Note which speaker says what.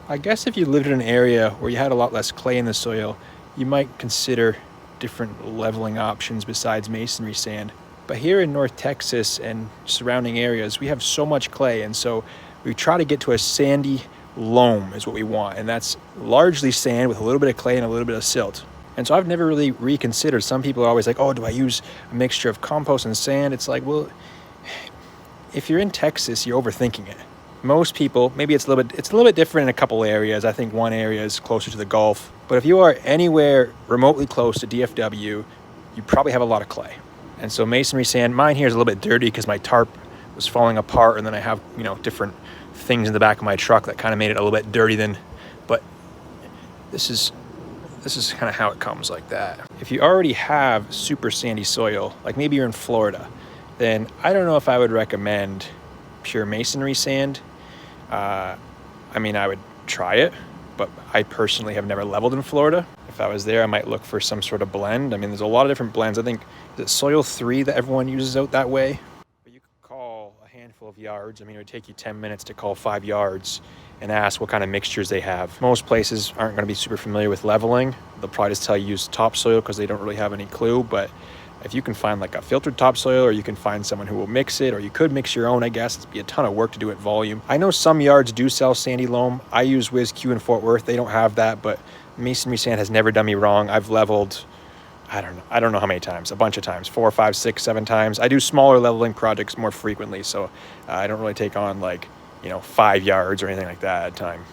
Speaker 1: I guess if you lived in an area where you had a lot less clay in the soil, you might consider different leveling options besides masonry sand. But here in North Texas and surrounding areas, we have so much clay, and so we try to get to a sandy loam is what we want, and that's largely sand with a little bit of clay and a little bit of silt. And so I've never really reconsidered. Some people are always like, oh, do I use a mixture of compost and sand? It's like, well, if you're in Texas, you're overthinking it. Most people, maybe it's a little bit different in a couple areas. I think one area is closer to the Gulf. But if you are anywhere remotely close to DFW, you probably have a lot of clay. And so masonry sand, mine here is a little bit dirty because my tarp was falling apart, and then I have, different things in the back of my truck that kind of made it a little bit dirty then. But this is kind of how it comes, like that. If you already have super sandy soil, like maybe you're in Florida, then I don't know if I would recommend pure masonry sand. I would try it, but I personally have never leveled in Florida. If I was there, I might look for some sort of blend. There's a lot of different blends. I think, is it Soil 3 that everyone uses out that way? But you could call a handful of yards. It would take you 10 minutes to call 5 yards and ask what kind of mixtures they have. Most places aren't going to be super familiar with leveling. They'll probably just tell you use topsoil because they don't really have any clue. But if you can find like a filtered topsoil, or you can find someone who will mix it, or you could mix your own, I guess it'd be a ton of work to do at volume. I know some yards do sell sandy loam. I use WizQ in Fort Worth. They don't have that, but masonry sand has never done me wrong. I've leveled, I don't know how many times, a bunch of times, 4, 5, 6, 7 times. I do smaller leveling projects more frequently, so I don't really take on 5 yards or anything like that at a time.